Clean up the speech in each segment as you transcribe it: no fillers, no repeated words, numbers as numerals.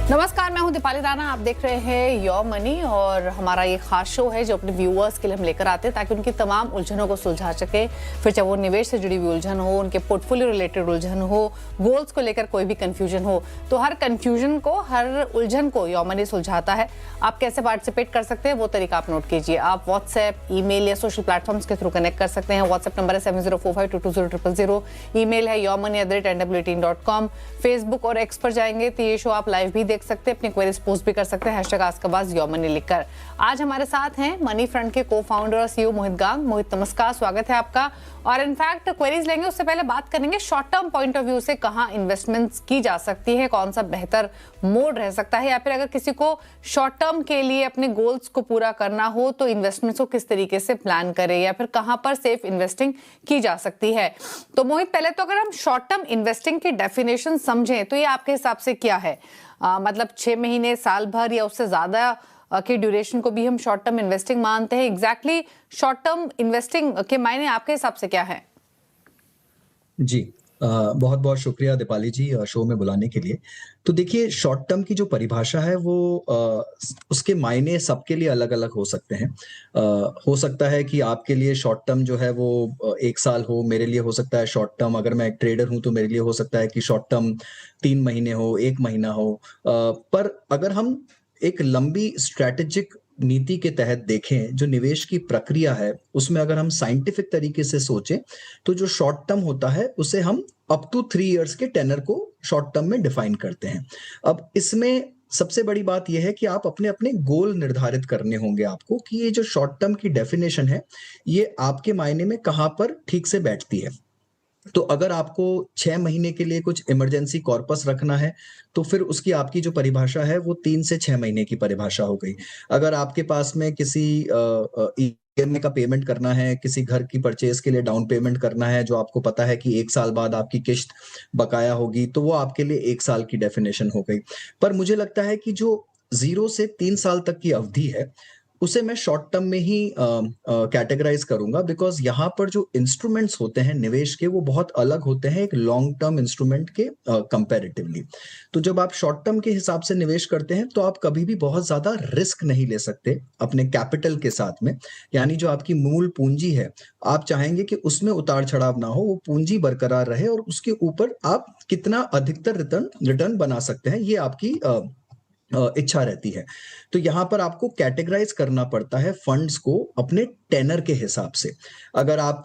नमस्कार, मैं हूं दीपाली राणा। आप देख रहे हैं योर मनी और हमारा ये खास शो है जो अपने व्यूअर्स के लिए हम लेकर आते हैं ताकि उनकी तमाम उलझनों को सुलझा सके। फिर चाहे वो निवेश से जुड़ी हुई उलझन हो, उनके पोर्टफोलियो रिलेटेड उलझन हो, गोल्स को लेकर कोई भी कंफ्यूजन हो, तो हर कंफ्यूजन को, हर उलझन को योर मनी सुलझाता है। आप कैसे पार्टिसिपेट कर सकते हैं वो तरीका आप नोट कीजिए। आप व्हाट्सएप, ईमेल या सोशल प्लेटफॉर्म्स के थ्रू कनेक्ट कर सकते हैं। व्हाट्सएप नंबर है 7045220000। ईमेल है yourmoney@nwt18.com। फेसबुक और एक्स पर जाएंगे तो ये शो आप लाइव भी देख सकते हैं, अपनी क्वेरीज पोस्ट भी कर सकते हैं #AskAbbas लिखकर। आज हमारे साथ हैं मनी फ्रंट के को-फाउंडर और सीईओ मोहित गांग। मोहित, नमस्कार, स्वागत है आपका। और इनफैक्ट क्वेरीज लेंगे उससे पहले बात करेंगे short term point of view से कहां इन्वेस्टमेंट्स की जा सकती है, कौन सा बेहतर मोड रह सकता है, या फिर अगर किसी को शॉर्ट टर्म के लिए अपने गोल्स को पूरा करना हो तो इन्वेस्टमेंट्स को किस तरीके से प्लान करें, या फिर कहां पर सेफ इन्वेस्टिंग की जा सकती है। तो मोहित, पहले तो अगर हम शॉर्ट टर्म इन्वेस्टिंग की डेफिनेशन समझें तो ये आपके हिसाब से क्या है? मतलब 6 महीने, साल भर या उससे ज्यादा की ड्यूरेशन को भी हम शॉर्ट टर्म इन्वेस्टिंग मानते हैं। एग्जैक्टली शॉर्ट टर्म इन्वेस्टिंग के मायने आपके हिसाब से क्या है? जी, बहुत बहुत शुक्रिया दीपाली जी शो में बुलाने के लिए। तो देखिए, शॉर्ट टर्म की जो परिभाषा है वो उसके मायने सबके लिए अलग अलग हो सकते हैं। हो सकता है कि आपके लिए शॉर्ट टर्म जो है वो 1 साल हो, मेरे लिए हो सकता है शॉर्ट टर्म, अगर मैं एक ट्रेडर हूं तो मेरे लिए हो सकता है कि शॉर्ट टर्म 3 महीने हो, 1 महीना हो। पर अगर हम एक लंबी स्ट्रैटेजिक नीति के तहत देखें, जो निवेश की प्रक्रिया है उसमें अगर हम साइंटिफिक तरीके से सोचें, तो जो शॉर्ट टर्म होता है उसे हम अप टू 3 इयर्स के टेनर को शॉर्ट टर्म में डिफाइन करते हैं। अब इसमें सबसे बड़ी बात यह है कि आप अपने अपने गोल निर्धारित करने होंगे आपको, कि ये जो शॉर्ट टर्म की डेफिनेशन है ये आपके मायने में कहां पर ठीक से बैठती है। तो अगर आपको 6 महीने के लिए कुछ इमरजेंसी कॉर्पस रखना है, तो फिर उसकी आपकी जो परिभाषा है वो 3 से 6 महीने की परिभाषा हो गई। अगर आपके पास में किसी ईएमआई का पेमेंट करना है, किसी घर की परचेज़ के लिए डाउन पेमेंट करना है, जो आपको पता है कि 1 साल बाद आपकी किश्त बकाया होगी, तो वो आपके लिए 1 साल की डेफिनेशन हो गई। पर मुझे लगता है कि जो 0 से 3 साल तक की अवधि है, उसे मैं शॉर्ट टर्म में ही कैटेगराइज़ करूँगा, बिकॉज़ यहाँ पर जो इंस्ट्रूमेंट्स होते हैं निवेश के, वो बहुत अलग होते हैं एक लॉन्ग टर्म इंस्ट्रूमेंट के कंपैरेटिवली। तो जब आप शॉर्ट टर्म के हिसाब से निवेश करते हैं, तो आप कभी भी बहुत ज़्यादा रिस्क नहीं ले सकते अपने कैपिटल के साथ में। यानी जो आपकी मूल पूँजी है, आप चाहेंगे कि उसमें उतार-चढ़ाव ना हो, वो पूँजी बरकरार रहे और उसके ऊपर आप कितना अधिकतर रिटर्न बना सकते हैं, ये आपकी इच्छा रहती है। तो यहाँ पर आपको कैटेगराइज़ करना पड़ता है फंड्स को अपने टेनर के हिसाब से। अगर आप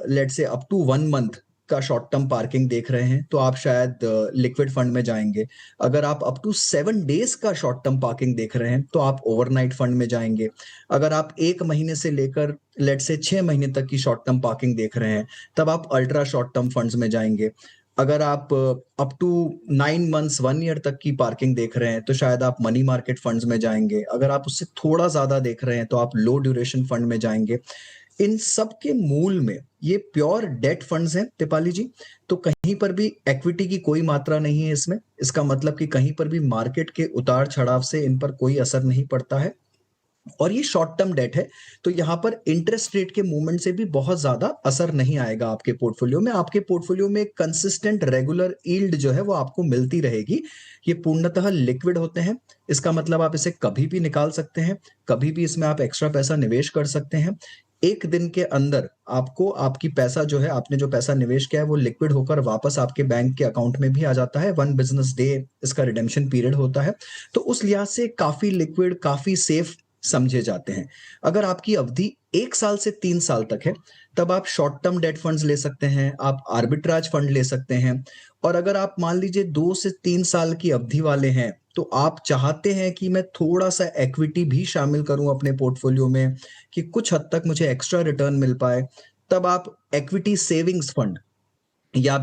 let's say up to 1 month का शॉर्ट टर्म पार्किंग देख रहे हैं, तो आप शायद लिक्विड फंड में जाएँगे। अगर आप अप टू 7 डेज़ का शॉर्ट टर्म पार्किंग देख रहे हैं, तो आप ओवरनाइट फंड में जाएँगे। अगर आप 1 महीने से लेकर लेट्स से 6 महीने तक की शॉर्ट टर्म पार्किंग देख रहे हैं, तब आप अल्ट्रा शॉर्ट टर्म फंड्स में जाएँगे। अगर आप अप टू 9 मंथ्स 1 ईयर तक की पार्किंग देख रहे हैं, तो शायद आप मनी मार्केट फंड्स में जाएँगे। अगर आप उससे थोड़ा ज़्यादा देख रहे हैं, तो आप लो ड्यूरेशन फंड में जाएँगे। इन सब के मूल में ये प्योर डेट फंड्स हैं दीपाली जी, तो कहीं पर भी इक्विटी की कोई मात्रा नहीं है इसमें। इसका मतलब कि कहीं पर भी मार्केट के उतार-चढ़ाव से इन पर कोई असर नहीं पड़ता है। और ये शॉर्ट टर्म डेट है, तो यहाँ पर इंटरेस्ट रेट के मूवमेंट से भी बहुत ज़्यादा असर नहीं आएगा आपके पोर्टफोलियो में। आपके पोर्टफोलियो में कंसिस्टेंट रेगुलर यील्ड जो है वो आपको मिलती रहेगी। ये पूर्णतः लिक्विड होते हैं, इसका मतलब आप इसे कभी भी निकाल सकते हैं, कभी भी इसमें आप एक्स्ट्रा पैसा निवेश कर सकते हैं। 1 दिन के अंदर आपको आपकी पैसा जो है, आपने जो पैसा निवेश किया है वो लिक्विड होकर वापस आपके बैंक के अकाउंट में भी आ जाता है। 1 बिज़नेस डे इसका रिडेम्पशन पीरियड होता है। तो उस लिहाज से काफ़ी लिक्विड, काफ़ी सेफ समझे जाते हैं। अगर आपकी अवधि 1 साल से 3 साल तक है, तब आप शॉर्ट टर्म डेट फंड्स ले सकते हैं, आप आर्बिट्राज फंड ले सकते हैं। और अगर आप मान लीजिए 2 से 3 साल की अवधि वाले हैं, तो आप चाहते हैं कि मैं थोड़ा-सा इक्विटी भी शामिल करूँ अपने पोर्टफोलियो में, कि कुछ हद तक मुझे एक्स्ट्रा रिटर्न मिल पाए, तब आप इक्विटी सेविंग्स फंड या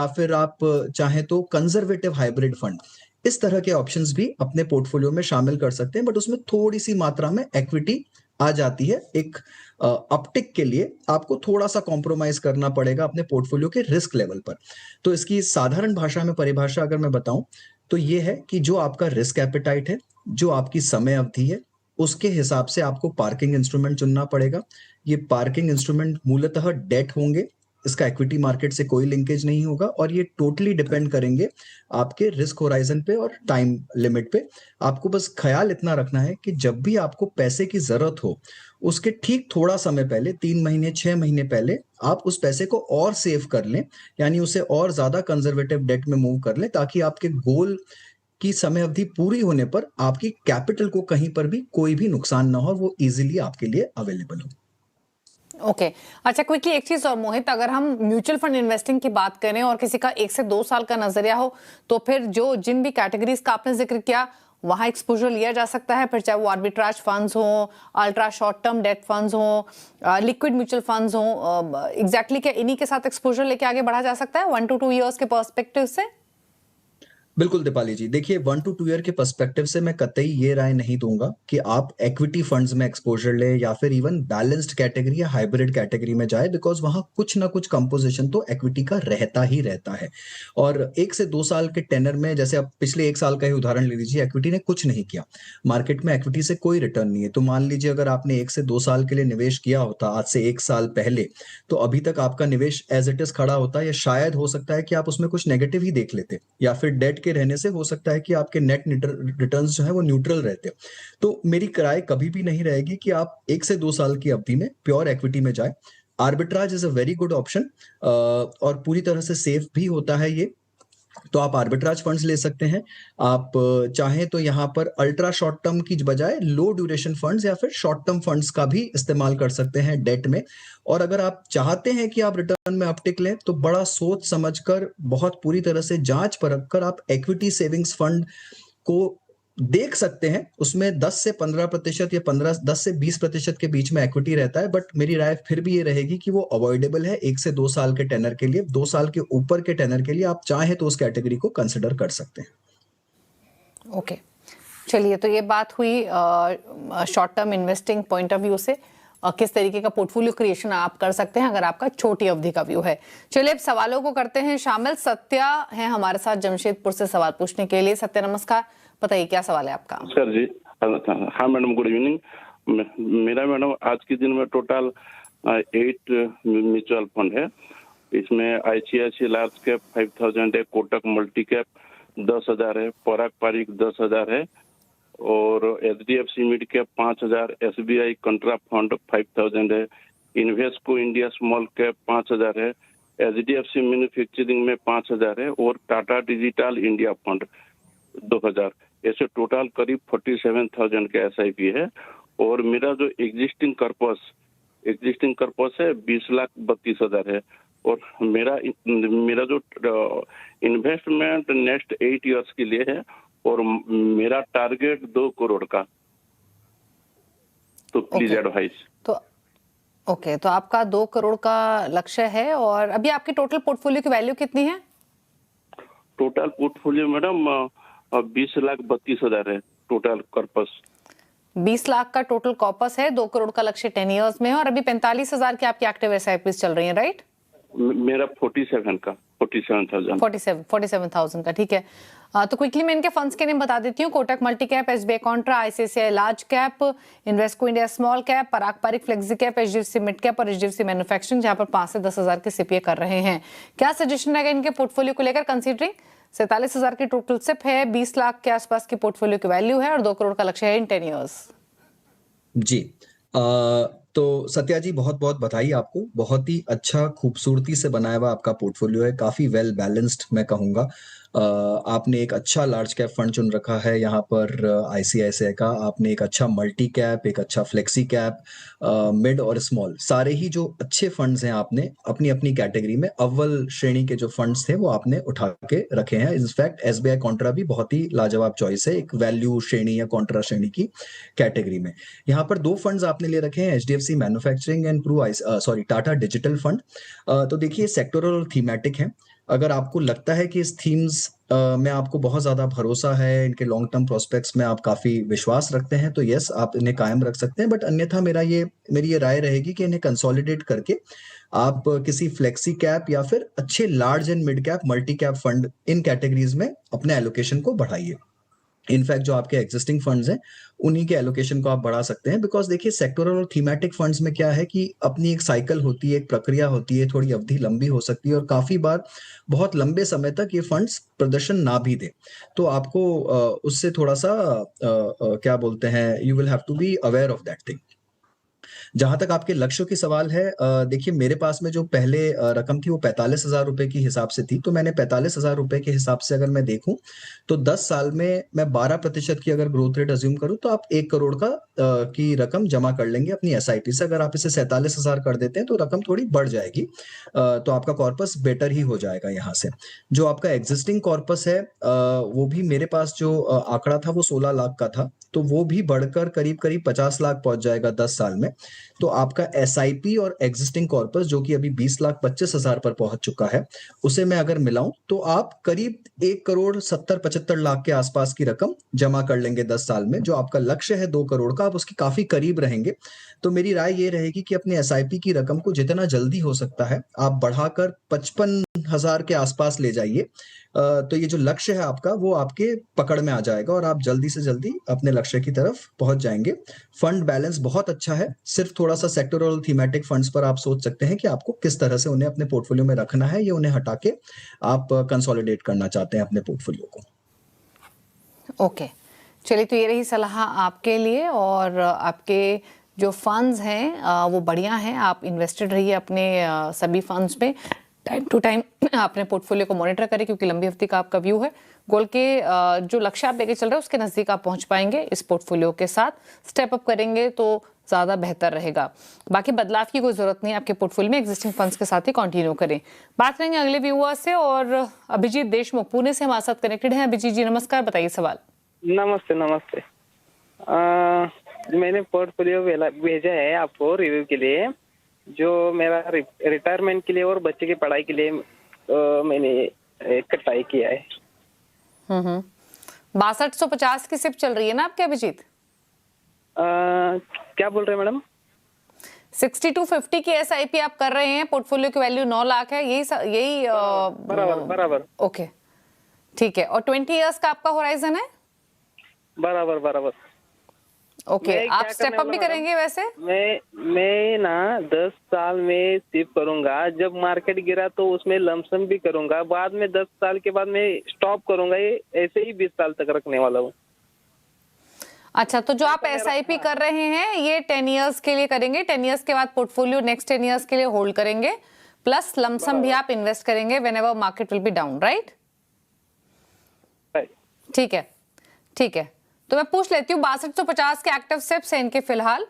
फिर आप चाहें तो कंजर्वेटिव हाइब्रिड फंड, इस तरह के ऑप्शंस भी अपने पोर्टफोलियो में शामिल कर सकते हैं। बट उसमें थोड़ी-सी मात्रा में इक्विटी आ जाती है। एक अपटिक के लिए आपको थोड़ा-सा कॉम्प्रोमाइज़ करना पड़ेगा अपने पोर्टफोलियो के रिस्क लेवल पर। तो इसकी साधारण भाषा में परिभाषा अगर मैं बताऊँ, तो ये है कि जो आपका रिस्क एपेटाइट है, जो आपकी समय अवधि है, उसके हिसाब से आपको पार्किंग इंस्ट्रूमेंट चुनना पड़ेगा। ये पार्किंग इंस्ट्रूमेंट मूलतः डेट होंगे, इसका इक्विटी मार्केट से कोई लिंकेज नहीं होगा और ये टोटली डिपेंड करेंगे आपके रिस्क होराइजन पे और टाइम लिमिट पे। आपको बस ख्याल इतना रखना है कि जब भी आपको पैसे की ज़रूरत हो, उसके ठीक थोड़ा समय पहले 3 महीने, 6 महीने पहले आप उस पैसे को और सेव कर लें, यानी उसे और ज़्यादा कंज़र्वेटिव डेट में मूव कर लें ताकि आपके गोल की समय अवधि पूरी होने पर आपकी कैपिटल को कहीं पर भी कोई भी नुकसान ना हो, वो ईज़िली आपके लिए अवेलेबल हो। ओके अच्छा, क्विकली एक चीज और मोहित, अगर हम म्यूचुअल फंड इन्वेस्टिंग की बात करें और किसी का 1 से 2 साल का नजरिया हो, तो फिर जिन भी कैटेगरीज का आपने जिक्र किया वहां एक्सपोजर लिया जा सकता है, फिर चाहे वो आर्बिट्राज फंड्स हो, ultra short term debt funds हो, लिक्विड म्यूचुअल फंड्स हो, एग्जैक्टली क्या इन्हीं के साथ एक्सपोजर लेके आगे बढ़ा जा सकता है 1 to 2 ईयर्स के पर्सपेक्टिव से? बिल्कुल दीपाली जी, देखिए 1 to 2 ईयर के पर्सपेक्टिव से मैं कतई ये राय नहीं दूंगा कि आप इक्विटी फंड्स में एक्सपोजर ले या फिर इवन बैलेंस्ड कैटेगरी या हाइब्रिड कैटेगरी में जाए, बिकॉज वहां कुछ ना कुछ कंपोजिशन तो इक्विटी का रहता ही रहता है। और 1 से 2 साल के टेनर में, जैसे आप पिछले 1 साल का ही उदाहरण ले लीजिए, इक्विटी ने कुछ नहीं किया, मार्केट में इक्विटी से कोई रिटर्न नहीं है। तो मान लीजिए अगर आपने 1 से 2 साल के लिए निवेश किया होता आज से 1 साल पहले, तो अभी तक आपका निवेश एज इट इज खड़ा होता, या शायद हो सकता है कि आप उसमें कुछ नेगेटिव ही देख लेते, या फिर डेट के रहने से हो सकता है कि आपके नेट रिटर्न्स जो है वो न्यूट्रल रहते। तो मेरी राय कभी भी नहीं रहेगी कि आप 1 से 2 साल की अवधि में प्योर इक्विटी में जाए। Arbitrage is a very good option और पूरी तरह से सेफ भी होता है ये, तो आप आर्बिट्राज फंड्स ले सकते हैं। आप चाहें तो यहाँ पर अल्ट्रा शॉर्ट टर्म की बजाय लो ड्यूरेशन फंड्स या फिर शॉर्ट टर्म फंड्स का भी इस्तेमाल कर सकते हैं डेट में। और अगर आप चाहते हैं कि आप रिटर्न में अपटिक लें, तो बड़ा सोच समझकर, बहुत पूरी तरह से जांच परख कर आप इक्विटी सेविंग्स फंड को देख सकते हैं। उसमें 10 से 15% या 10 से 20% के बीच में इक्विटी रहता है, बट मेरी राय फिर भी ये रहेगी कि वो अवॉइडेबल है 1 से 2 साल के टेनर के लिए। 2 साल के ऊपर के टेनर के लिए आप चाहें तो उस कैटेगरी को कंसिडर कर सकते हैं। ओके चलिए, तो ये बात हुई short term investing point of view से किस तरीके का पोर्टफोलियो क्रिएशन आप कर सकते हैं अगर आपका छोटी अवधि का व्यू है। चलिए अब सवालों को करते हैं शामिल। सत्या है हमारे साथ जमशेदपुर से सवाल पूछने के लिए। सत्या नमस्कार, बताइए क्या सवाल है आपका? सर जी, हाँ मैडम, गुड इवनिंग। मेरा मैडम आज के दिन में टोटल 8 म्यूचुअल फंड है। इसमें ICICI लार्ज कैप 5000 है, कोटक मल्टी कैप 10,000 है, पराग पारिक 10,000 है और HDFC mid cap 5,000, SBI कंट्रा fund 5,000 है, इन्वेस्को इंडिया स्मॉल कैप 5,000 है, HDFC मैन्युफैक्चरिंग में 5,000 है और टाटा डिजिटल इंडिया फंड 2,000। ऐसे टोटल करीब 47,000 के SIP है। और मेरा जो एग्जिस्टिंग कर्पस है 20,32,000 है। और मेरा जो इन्वेस्टमेंट नेक्स्ट 8 इयर्स के लिए है और मेरा टारगेट 2 करोड़ का। तो प्लीज एडवाइस। तो आपका 2 करोड़ का लक्ष्य है और अभी आपकी टोटल पोर्टफोलियो की वैल्यू कितनी है? टोटल पोर्टफोलियो मैडम 20,32,000 है टोटल कॉर्पस। 20 लाख का टोटल कॉर्पस है, 2 करोड़ का लक्ष्य 10 इयर्स में है और अभी 45,000 की आपकी एक्टिव SIPs चल रही हैं, राइट? मेरा 47,000 का, ठीक है। तो क्विकली मैं इनके फंड्स के नेम बता देती हूँ। Kotak multi cap, SBI contra, ICICI large cap, Invesco India small cap, Parag Parikh flexi cap, HDFC mid cap और HDFC मैन्युफैक्चरिंग, जहां पर 5 से 10,000 के CPA कर रहे हैं। क्या सजेशन रहेगा इनके पोर्टफोलियो को लेकर, कंसीडरिंग 47,000 की टोटल सिप है, 20 लाख के आसपास की पोर्टफोलियो की वैल्यू है और 2 करोड़ का लक्ष्य है इन 10 ईयर्स? जी, तो सत्या जी बहुत बहुत बधाई आपको। बहुत ही अच्छा खूबसूरती से बनाया हुआ आपका पोर्टफोलियो है, काफ़ी वेल बैलेंस्ड मैं कहूँगा। आपने एक अच्छा लार्ज कैप फंड चुन रखा है यहाँ पर ICICI का। आपने एक अच्छा मल्टी कैप, एक अच्छा फ्लेक्सी कैप, मिड और स्मॉल, सारे ही जो अच्छे फंड्स हैं आपने अपनी अपनी कैटेगरी में अव्वल श्रेणी के जो फंड्स थे वो आपने उठा के रखे हैं। इनफैक्ट SBI कॉन्ट्रा भी बहुत ही लाजवाब चॉइस है, एक वैल्यू श्रेणी या कॉन्ट्रा श्रेणी की कैटेगरी में। यहाँ पर 2 फंड्स आपने ले रखे हैं, HDFC manufacturing and Tata digital fund. तो देखिए सेक्टरल और थीमेटिक है। अगर आपको लगता है कि इस थीम्स में आपको बहुत ज़्यादा भरोसा है, इनके लॉन्ग टर्म प्रोस्पेक्ट्स में आप काफ़ी विश्वास रखते हैं, तो यस आप इन्हें कायम रख सकते हैं। बट अन्यथा मेरी ये राय रहेगी कि इन्हें कंसोलिडेट करके आप किसी फ्लेक्सी कैप या फिर अच्छे large and mid cap, multi cap fund, in categories में अपने एलोकेशन को बढ़ाइए। इनफैक्ट जो आपके एग्जिस्टिंग फंड्स हैं, उन्हीं के एलोकेशन को आप बढ़ा सकते हैं बिकॉज़ देखिए सेक्टोरल और थीमेटिक फंड्स में क्या है कि अपनी एक साइकिल होती है, एक प्रक्रिया होती है, थोड़ी अवधि लंबी हो सकती है और काफ़ी बार बहुत लंबे समय तक ये फंड्स प्रदर्शन ना भी दें। तो आपको उससे थोड़ा-सा क्या बोलते हैं, you will have to be aware of that thing. जहाँ तक आपके लक्ष्यों की सवाल है देखिए मेरे पास में जो पहले रकम थी वो 45,000 रुपए की हिसाब से थी, तो मैंने 45,000 रुपए के हिसाब से अगर मैं देखूँ, तो 10 साल में मैं 12% की अगर ग्रोथ रेट अज़्यूम करूँ तो आप 1 करोड़ का की रकम जमा कर लेंगे अपनी एसआईपी से। अगर आप इसे 47,000 कर देते हैं तो रकम थोड़ी बढ़ जाएगी। तो आपका कॉर्पस बेटर ही हो जाएगा यहाँ से। जो आपका एक्जिस्टिंग कॉर्पस है वो भी मेरे पास जो आंकड़ा था वो 16 लाख का था, तो वो भी बढ़कर करीब-करीब 50 लाख पहुँच जाएगा 10 साल में। तो आपका एसआईपी और एक्जिस्टिंग कॉर्पस जो कि अभी 20,25,000 पर पहुंच चुका है, उसे मैं अगर मिलाऊं तो आप करीब 1 करोड़ 70-75 लाख के आसपास की रकम जमा कर लेंगे 10 साल में। जो आपका लक्ष्य है 2 करोड़ का, आप उसके काफी करीब रहेंगे। तो मेरी राय ये रहेगी कि अपने एसआईपी की रकम को जितना जल्दी हो सकता है, आप बढ़ाकर 55,000 के आसपास ले जाइए। तो ये जो लक्ष्य है आपका, वो आपके पकड़ में आ जाएगा और आप जल्दी से जल्दी अपने लक्ष्य की तरफ पहुंच जाएंगे। फंड बैलेंस बहुत अच्छा है, सिर्फ थोड़ा-सा सेक्टोरल थीमेटिक फंड्स पर आप सोच सकते हैं कि आपको किस तरह से उन्हें अपने पोर्टफोलियो में रखना है या उन्हें हटा के आप कंसोलिडेट करना चाहते हैं अपने पोर्टफोलियो को। ओके, चलिए तो ये रही सलाह आपके लिए और आपके जो फंड्स हैं वो बढ़िया हैं। आप इन्वेस्टेड रहिए अपने सभी फंड्स में। टाइम टू टाइम अपने पोर्टफोलियो को मॉनिटर करें क्योंकि लंबी अवधि का आपका व्यू है। गोल के जो लक्ष्य आप लेके चल रहे हैं उसके नज़दीक आप पहुंच पाएंगे इस पोर्टफोलियो के साथ। स्टेप अप करेंगे तो ज़्यादा बेहतर रहेगा। बाकी बदलाव की कोई ज़रूरत नहीं है, आपके पोर्टफोलियो में एग्जिस्टिंग फंड्स के साथ ही कंटिन्यू करें। बात करेंगे अगले व्यूअर से और अभिजीत देशमुख पुणे से हमारे साथ कनेक्टेड हैं। अभिजीत जी नमस्कार, बताइए सवाल। नमस्ते नमस्ते। मैंने पोर्टफोलियो भेजा है आपको रिव्यू के लिए, जो मेरा रिटायरमेंट के लिए और बच्चे की पढ़ाई के लिए मैंने इकट्ठा किया है। 6250 की सिप चल रही है ना आपके अभिजीत? क्या बोल रहे हैं मैडम? 6250 की एसआईपी आप कर रहे हैं, पोर्टफोलियो की वैल्यू 9 लाख है, यही बराबर। ओके ठीक है। और 20 इयर्स का आपका होराइजन है? बराबर। ओके आप स्टेप अप भी करेंगे वैसे? मैं ना 10 साल में सिप करूंगा, जब मार्केट गिरा तो उसमें लमसम भी करूंगा, बाद में 10 साल के बाद मैं स्टॉप करूंगा। ये ऐसे ही 20 साल तक रखने वाला हूँ। अच्छा, तो जो आप एसआईपी कर रहे हैं ये 10 इयर्स के लिए करेंगे, 10 इयर्स के बाद पोर्टफोलियो नेक्स्ट 10 इयर्स के लिए होल्ड करेंगे, प्लस लमसम भी आप इन्वेस्ट करेंगे whenever market will be down, right? ठीक है। तो मैं पूछ लेती हूँ 6250 के एक्टिव स्टेप्स हैं इनके फिलहाल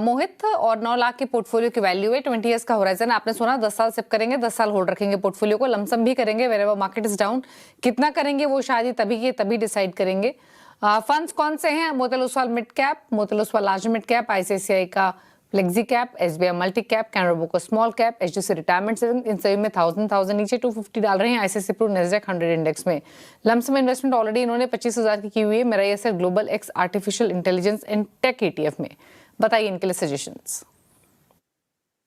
मोहित, और 9 लाख की पोर्टफोलियो की वैल्यू है, 20 इयर्स का होराइजन। आपने सुना 10 साल सिप करेंगे, 10 साल होल्ड रखेंगे पोर्टफोलियो को, लमसम भी करेंगे व्हेनेवर मार्केट इज डाउन। कितना करेंगे वो शायद ही तभी डिसाइड करेंगे। फंड्स कौन से हैं? Motilal Oswal mid cap, Motilal Oswal large mid cap, ICICI का flexi cap, SBI multi cap, Canara bank का small cap, HDFC retirement saving, इन सभी में 1000 नीचे 250 डाल रहे हैं। आईसीआईसीआई प्रू नेस्डैक 100 इंडेक्स में लमसम इन्वेस्टमेंट ऑलरेडी इन्होंने 25,000 की हुई है। मेरा ये sir global X artificial intelligence and tech ETF में। बताइए इनके लिए सजेशंस।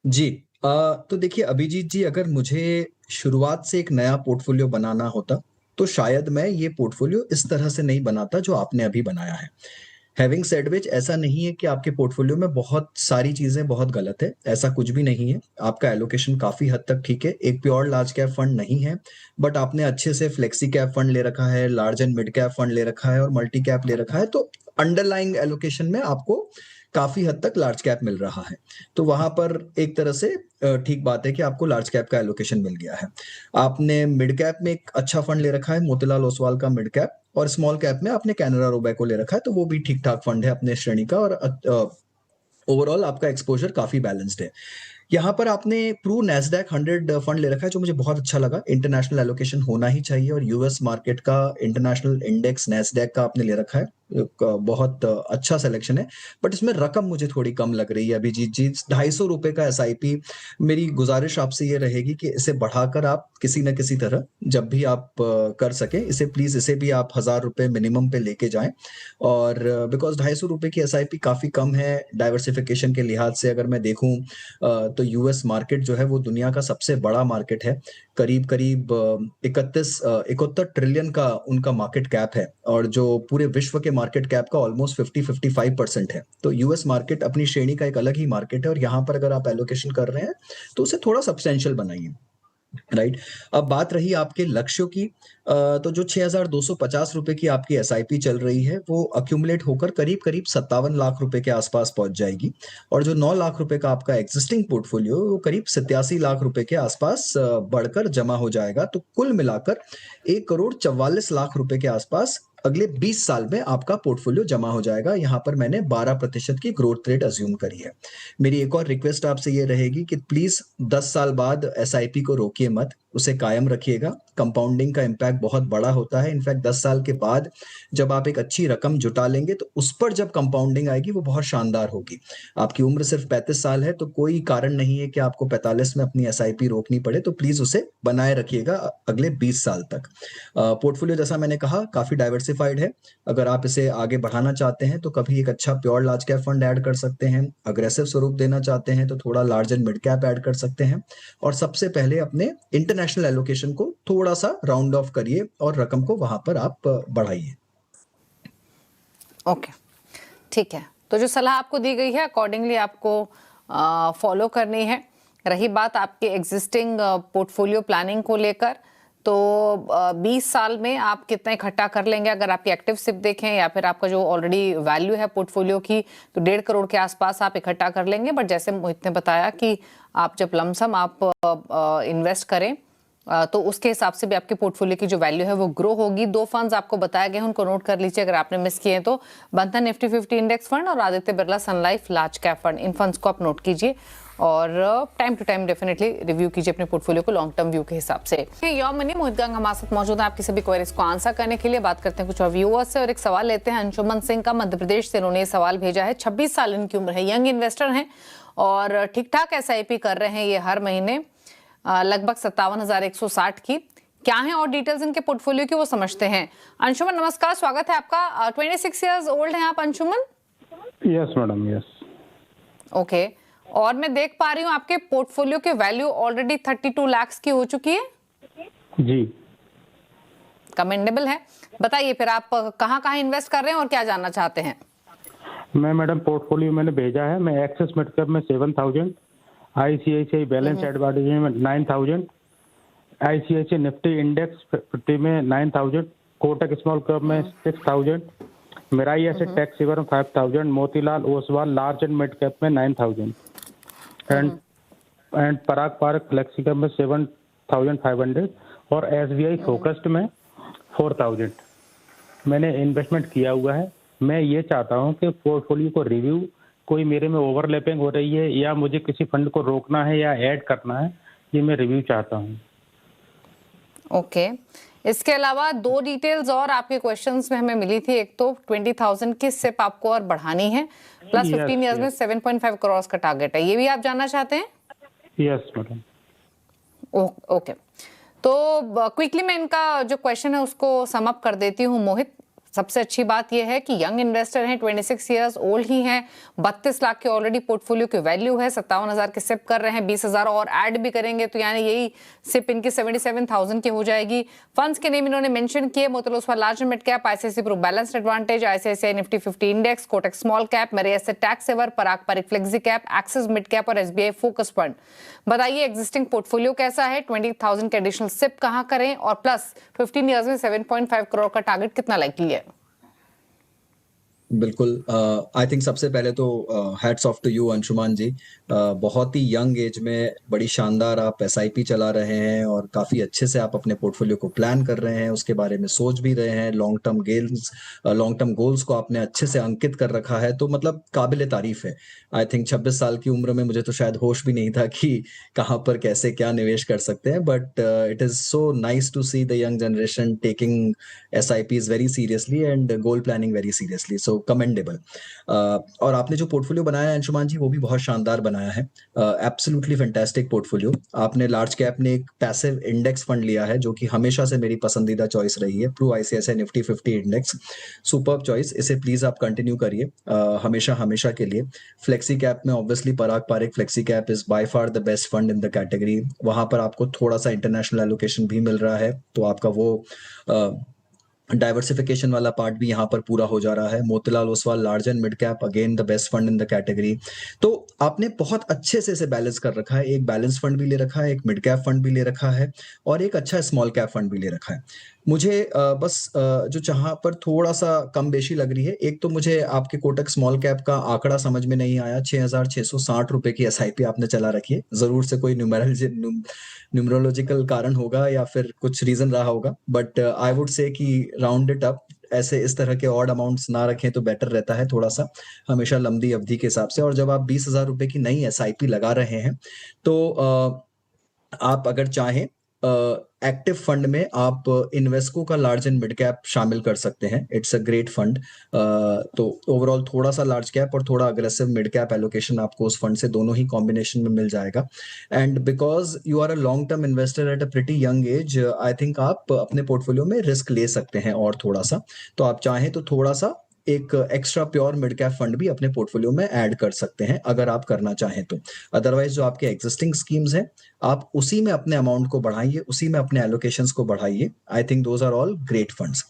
जी तो देखिए अभिजीत जी, अगर मुझे शुरुआत से एक नया पोर्टफोलियो बनाना होता तो शायद मैं ये पोर्टफोलियो इस तरह से नहीं बनाता जो आपने अभी बनाया है। हैविंग सेड व्हिच, ऐसा नहीं है कि आपके पोर्टफोलियो में बहुत सारी चीजें बहुत गलत है, ऐसा कुछ भी नहीं है। आपका एलोकेशन काफी हद तक ठीक है, एक प्योर लार्ज कैप फंड नहीं है, बट आपने अच्छे से फ्लेक्सी कैप फंड ले रखा है, large and mid cap fund ले रखा है और मल्टी कैप ले रखा है, तो अंडरलाइंग एलोकेशन में आपको काफी हद तक लार्ज कैप मिल रहा है। तो वहां पर एक तरह से ठीक बात है कि आपको लार्ज कैप का एलोकेशन मिल गया है। आपने मिड कैप में एक अच्छा फंड ले रखा है, मोतीलाल ओसवाल का मिड कैप, और स्मॉल कैप में आपने कैनरा रोबेको ले रखा है, तो वो भी ठीक ठाक फंड है अपने श्रेणी का, और ओवरऑल आपका एक्सपोजर काफी बैलेंस्ड है। यहाँ पर आपने प्रू नेस्डैक 100 फंड ले रखा है जो मुझे बहुत अच्छा लगा। इंटरनेशनल एलोकेशन होना ही चाहिए, और यूएस मार्केट का इंटरनेशनल इंडेक्स नेस्डैक का आपने ले रखा है, बहुत अच्छा सिलेक्शन है, बट इसमें रकम मुझे थोड़ी कम लग रही है अभिजीत जी। 250 रुपए का एसआईपी, मेरी गुजारिश आपसे ये रहेगी कि इसे बढ़ाकर आप किसी न किसी तरह जब भी आप कर सके इसे प्लीज, इसे भी आप 1000 रुपए मिनिमम पे लेके जाएं। और बिकॉज 250 रुपए की एसआईपी काफी कम है डाइवर्सिफिकेशन के लिहाज से। अगर मैं देखूं तो यूएस मार्केट जो है वो दुनिया का सबसे बड़ा मार्केट है, करीब करीब 71 ट्रिलियन का उनका मार्केट कैप है, और जो पूरे विश्व के मार्केट कैप का ऑलमोस्ट 50-55% है। तो यूएस मार्केट अपनी श्रेणी का एक अलग ही मार्केट है, और यहाँ पर अगर आप एलोकेशन कर रहे हैं तो उसे थोड़ा सब्सटेंशियल बनाइए, राइट। अब बात रही आपके लक्ष्यों की, तो जो 6,250 रुपए की आपकी एसआईपी चल रही है, वो अक्यूमुलेट होकर करीब करीब 57 लाख रुपए के आसपास पहुंच जाएगी, और जो 9 लाख रुपए का आपका एग्जिस्टिंग पोर्टफोलियो, वो करीब 87 लाख रुपए के आसपास बढ़कर जमा हो जाएगा। तो कुल मिलाकर 1,44 करोड़ रुपए के आसपास अगले 20 साल में आपका पोर्टफोलियो जमा हो जाएगा। यहाँ पर मैंने 12% की ग्रोथ रेट अज्यूम करी है। मेरी एक और रिक्वेस्ट आपसे ये रहेगी कि प्लीज 10 साल बाद एसआईपी को रोकिए मत, उसे कायम रखिएगा। कंपाउंडिंग का इम्पैक्ट बहुत बड़ा होता है। इनफैक्ट 10 साल के बाद जब आप एक अच्छी रकम जुटा लेंगे, तो उस पर जब कंपाउंडिंग आएगी वो बहुत शानदार होगी। आपकी उम्र सिर्फ 35 साल है, तो कोई कारण नहीं है कि आपको 45 में अपनी एसआईपी रोकनी पड़े। तो प्लीज उसे बनाए रखिएगा अगले 20 साल तक। पोर्टफोलियो जैसा मैंने कहा काफी डाइवर्सिफाइड है। अगर आप इसे आगे बढ़ाना चाहते हैं तो कभी एक अच्छा pure large cap fund add कर सकते हैं। अग्रेसिव स्वरूप देना चाहते हैं तो थोड़ा large and mid cap add कर सकते हैं। और सबसे पहले अपने इंटरनेशनल एलोकेशन को थोड़ा सा राउंड ऑफ करिए और रकम को वहां पर आप बढ़ाइए। ओके, ठीक है। तो जो सलाह आपको दी गई है अकॉर्डिंगली आपको फॉलो करनी है। रही बात आपके एग्जिस्टिंग पोर्टफोलियो प्लानिंग को लेकर, तो 20 साल में आप कितना इकट्ठा कर लेंगे, अगर आपकी एक्टिव सिप देखें या फिर आपका जो ऑलरेडी वैल्यू है पोर्टफोलियो की, तो 1.5 करोड़ के आसपास आप इकट्ठा कर लेंगे। बट जैसे मोहित ने बताया कि आप जब लमसम आप इन्वेस्ट करें तो उसके हिसाब से भी आपके पोर्टफोलियो की जो वैल्यू है वो ग्रो होगी। 2 फंड्स आपको बताए गए हैं, उनको नोट कर लीजिए अगर आपने मिस किए हैं तो। बंधन निफ्टी 50 इंडेक्स फंड और Aditya Birla sun life large cap fund, इन फंड्स को आप नोट कीजिए और time to time definitely review कीजिए अपने पोर्टफोलियो को लॉन्ग टर्म व्यू के हिसाब से। योर मनी मोहित गंग हमारे साथ मौजूद है आपकी सभी क्वेरीज को आंसर करने के लिए। बात करते हैं कुछ और व्यूअर्स से और एक सवाल लेते हैं अंशुमन सिंह का, मध्य प्रदेश से। उन्होंने ये सवाल भेजा है। 26 साल इनकी उम्र है, यंग इन्वेस्टर हैं और ठीक ठाक एसआईपी कर रहे हैं ये हर महीने, लगभग 57,160 की। क्या है और डिटेल्स इनके पोर्टफोलियो की वो समझते हैं। अंशुमन नमस्कार, स्वागत है आपका। 26 ईयर्स ओल्ड हैं आप Anshuman? Yes madam, yes. Okay, और मैं देख पा रही हूँ आपके पोर्टफोलियो के वैल्यू ऑलरेडी 32 लाख की हो चुकी है जी। कमेंडेबल है। बताइए फिर आप कहाँ इन्वेस्ट कर रहे हैं और क्या जानना चाहते हैं। मैं मैडम पोर्टफोलियो मैंने भेजा है। मैं एक्सेस मिड कैप में 7,000, आईसीआईसीआई बैलेंस एडवांटेज में 9,000, आईसीआईसीआई निफ्टी इंडेक्स 50 में 9,000, कोटक स्मॉल कैप में 6,000, मिराई एसेट टैक्स सेवर में 5,000, Motilal Oswal large and mid cap में 9,000 and Parag park flexi cap में 7,500 और एसबीआई फोकस्ड में 4,000 मैंने इन्वेस्टमेंट किया हुआ है। मैं ये चाहता हूँ कि पोर्टफोलियो को रिव्यू, कोई मेरे में ओवरलैपिंग हो रही है या मुझे किसी फंड को रोकना है या ऐड करना है, ये मैं रिव्यू चाहता हूँ। ओके, इसके अलावा 2 डिटेल्स और आपके क्वेश्चंस में हमें मिली थी। एक तो 20,000 की सिप आपको और बढ़ानी है, प्लस 15 इयर्स में 7.5 करोड़ का टारगेट है, ये भी आप जानना चाहते हैं? Yes madam. ओके, तो क्विकली मैं इनका जो क्वेश्चन है उसको सम अप कर देती हूँ मोहित। सबसे अच्छी बात यह है कि यंग इन्वेस्टर हैं, 26 इयर्स ओल्ड ही हैं, 32 लाख के ऑलरेडी पोर्टफोलियो की वैल्यू है, 57,000 के सिप कर रहे हैं, 20,000 और ऐड भी करेंगे तो यानी यही सिप इनकी 77,000 की हो जाएगी। फंड्स के नेम इन्होंने मेंशन किए, Motilal Oswal large mid cap, ICICI pru balanced advantage, ICICI Nifty 50 index, Kotak small cap, Mirae asset tax saver, Parag Parikh flexi cap, Axis mid cap और एसबीआई फोकस फंड। बताइए एग्जिस्टिंग पोर्टफोलियो कैसा है, 20,000 के एडिशनल सिप कहां करें और प्लस 15 ईयर्स में 7.5 करोड़ का टारगेट कितना लाइकली है? बिल्कुल, आई थिंक सबसे पहले तो hats off to you Anshuman ji. बहुत ही यंग एज में बड़ी शानदार आप एसआईपी चला रहे हैं और काफ़ी अच्छे से आप अपने पोर्टफोलियो को प्लान कर रहे हैं, उसके बारे में सोच भी रहे हैं। लॉन्ग टर्म गोल्स को आपने अच्छे से अंकित कर रखा है, तो मतलब काबिल तारीफ है। आई थिंक 26 साल की उम्र में मुझे तो शायद होश भी नहीं था कि कहाँ पर कैसे क्या निवेश कर सकते हैं, but it is so nice to see the young generation taking SIPs very seriously and goal planning very seriously. So commendable. और आपने जो पोर्टफोलियो बनाया है अंशुमान जी, वो भी बहुत शानदार बनाया है। Absolutely fantastic portfolio. आपने लार्ज कैप में एक पैसिव इंडेक्स फंड लिया है, जो कि हमेशा से मेरी पसंदीदा चॉइस रही है, Pru ICICI Nifty 50 index. Superb choice, इसे प्लीज आप कंटिन्यू करिए हमेशा हमेशा के लिए। फ्लेक्सी कैप में obviously Parag Parikh flexi cap is by far the best fund in the category. वहां पर आपको थोड़ा सा इंटरनेशनल एलोकेशन भी मिल रहा है, तो आपका वो डाइवर्सिफिकेशन वाला पार्ट भी यहाँ पर पूरा हो जा रहा है। Motilal Oswal large and mid cap, again the best fund in the category. तो आपने बहुत अच्छे से इसे बैलेंस कर रखा है। एक बैलेंस फंड भी ले रखा है, एक मिड कैप फंड भी ले रखा है, और एक अच्छा स्मॉल कैप फंड भी ले रखा है। मुझे बस जो जहां पर थोड़ा सा कम बेशी लग रही है, एक तो मुझे आपके कोटक स्मॉल कैप का आंकड़ा समझ में नहीं आया। 6,660 रुपए की एसआईपी आपने चला रखी है। जरूर से कोई न्यूमरोलॉजिकल कारण होगा या फिर कुछ रीजन रहा होगा, बट आई वुड से कि राउंड इट अप। ऐसे इस तरह के ऑड अमाउंट्स ना रखें तो बेटर रहता है थोड़ा सा, हमेशा लंबी अवधि के हिसाब से। और जब आप 20,000 रुपए की नई एसआईपी लगा रहे हैं, तो आप अगर चाहें एक्टिव फंड में आप इन्वेस्को का लार्ज एंड मिड कैप शामिल कर सकते हैं। It's a great fund. तो ओवरऑल थोड़ा सा लार्ज कैप और थोड़ा अग्रेसिव मिड कैप एलोकेशन आपको उस फंड से दोनों ही कॉम्बिनेशन में मिल जाएगा। And because you are a long term investor at a pretty young age, I think आप अपने पोर्टफोलियो में रिस्क ले सकते हैं और थोड़ा सा। तो आप चाहें तो थोड़ा सा एक extra pure mid cap fund भी अपने पोर्टफोलियो में ऐड कर सकते हैं, अगर आप करना चाहें तो। अदरवाइज जो आपके एग्जिस्टिंग स्कीम्स हैं, आप उसी में अपने अमाउंट को बढ़ाइए, उसी में अपने एलोकेशंस को बढ़ाइए। I think those are all great funds.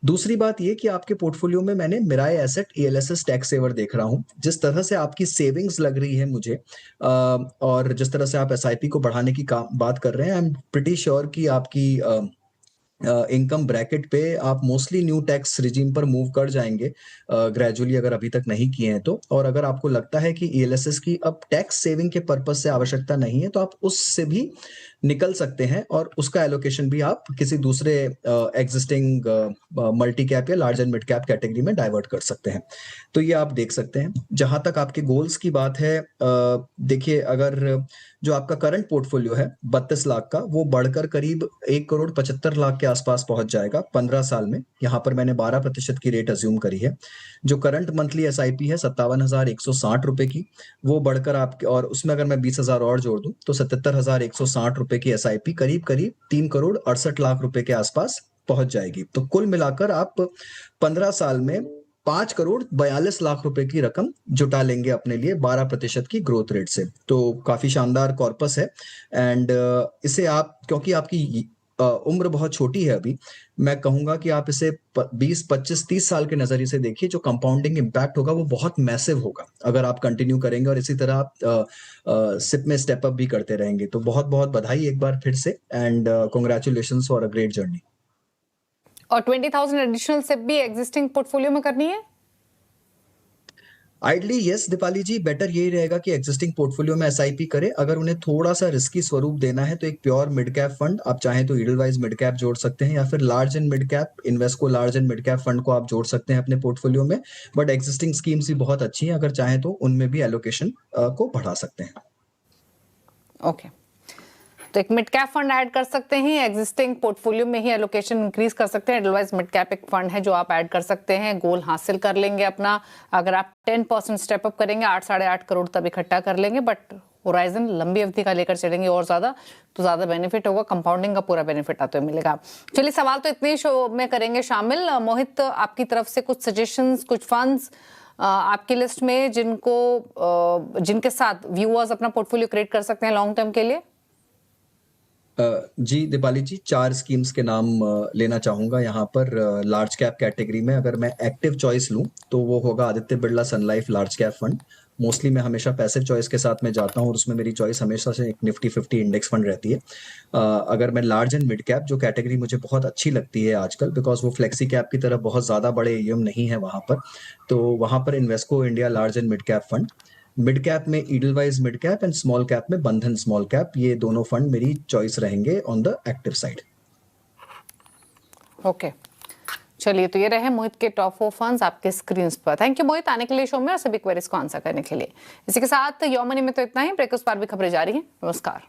दूसरी बात ये कि आपके पोर्टफोलियो में मैंने Mirae asset ELSS tax saver देख रहा हूं। जिस तरह से आपकी सेविंग्स लग रही है मुझे, और जिस तरह से आप एसआईपी को बढ़ाने की बात कर रहे हैं, आई एम प्रिटी श्योर कि आपकी इनकम ब्रैकेट पे आप मोस्टली न्यू टैक्स रिजीम पर मूव कर जाएंगे ग्रेजुअली, अगर अभी तक नहीं किए हैं तो। और अगर आपको लगता है कि ELSS की अब टैक्स सेविंग के पर्पस से आवश्यकता नहीं है, तो आप उससे भी निकल सकते हैं और उसका एलोकेशन भी आप किसी दूसरे एग्जिस्टिंग मल्टी कैप या large and mid cap category में डाइवर्ट कर सकते हैं। तो ये आप देख सकते हैं। जहां तक आपके गोल्स की बात है, देखिए, अगर जो आपका करंट पोर्टफोलियो है 32 लाख का, वो बढ़कर करीब 1,75 लाख के आसपास पहुंच जाएगा 15 साल में। यहाँ पर मैंने 12% की रेट अज्यूम करी है। जो करंट मंथली एसआईपी है 57,160 रुपए की, वो बढ़कर आपके, और उसमें अगर मैं 20,000 और जोड़ दूं तो 77,160 रुपए की एसआईपी करीब करीब 3,68 लाख रुपए के आसपास पहुंच जाएगी। तो कुल मिलाकर आप 15 साल में 5,42 लाख रुपए की रकम जुटा लेंगे अपने लिए 12% की ग्रोथ रेट से। तो काफी शानदार कॉर्पस है। एंड इसे आप, क्योंकि आपकी उम्र बहुत छोटी है अभी, मैं कहूंगा कि आप इसे 20, 25, 30 साल के नजरिए से देखिए। जो कंपाउंडिंग इम्पैक्ट होगा वो बहुत मैसिव होगा अगर आप कंटिन्यू करेंगे और इसी तरह आप सिप में स्टेप अप भी करते रहेंगे। तो बहुत बहुत बधाई एक बार फिर से, and congratulations for a great journey. और 20,000 एडिशनल सिप भी एग्जिस्टिंग पोर्टफोलियो में करनी है? आइडली यस दीपाली जी, बेटर यही रहेगा कि एग्जिस्टिंग पोर्टफोलियो में एसआईपी करें। अगर उन्हें थोड़ा सा रिस्की स्वरूप देना है तो एक प्योर मिड कैप फंड, आप चाहें तो ईडलवाइज मिड कैप जोड़ सकते हैं, या फिर large and mid cap, Invesco large and mid cap fund को आप जोड़ सकते हैं अपने पोर्टफोलियो में। बट एग्जिस्टिंग स्कीम्स भी बहुत अच्छी हैं, अगर चाहें तो उनमें भी एलोकेशन को बढ़ा सकते हैं। ओके, तो एक मिड कैप फंड ऐड कर सकते हैं, एग्जिस्टिंग पोर्टफोलियो में ही एलोकेशन इंक्रीज कर सकते हैं। एडलवाइज मिड कैप एक फंड है जो आप ऐड कर सकते हैं, गोल हासिल कर लेंगे अपना। अगर आप 10% स्टेप अप करेंगे, 8 साढ़े 8 करोड़ तब इकट्ठा कर लेंगे, बट होराइजन लंबी अवधि का लेकर चलेंगे और ज्यादा, तो ज्यादा बेनिफिट होगा, कंपाउंडिंग का पूरा बेनिफिट आते हुए मिलेगा। चलिए, सवाल तो इतने शो में करेंगे शामिल। मोहित, आपकी तरफ से कुछ सजेशंस, कुछ फंड्स आपकी लिस्ट में जिनके साथ व्यूअर्स अपना पोर्टफोलियो क्रिएट कर सकते हैं लॉन्ग टर्म के लिए? जी दीपाली जी, 4 स्कीम्स के नाम लेना चाहूंगा यहाँ पर। लार्ज कैप कैटेगरी में अगर मैं एक्टिव चॉइस लूं तो वो होगा Aditya Birla sun life large cap fund. Mostly मैं हमेशा पैसिव चॉइस के साथ में जाता हूँ और उसमें मेरी चॉइस हमेशा से एक निफ्टी 50 इंडेक्स फंड रहती है। अगर मैं लार्ज एंड मिड कैप, जो कैटेगरी मुझे बहुत अच्छी लगती है आजकल, बिकॉज वो फ्लेक्सी कैप की तरफ बहुत ज़्यादा बड़े एम नहीं है वहाँ पर, तो वहाँ पर Invesco India large and mid cap fund. Mid cap में Edelweiss mid cap and small cap में बंधन स्मॉल कैप, ये दोनों फंड मेरी चॉइस रहेंगे on the active side. Okay, चलिए, तो ये रहे मोहित के टॉप 4 फंड्स आपके स्क्रीन पर। थैंक यू मोहित आने के लिए शो में और सभी क्वेरीज को आंसर करने के लिए। इसी के साथ यो मनी में तो इतना ही। ब्रेक, उस पार भी खबरें जारी हैं। नमस्कार।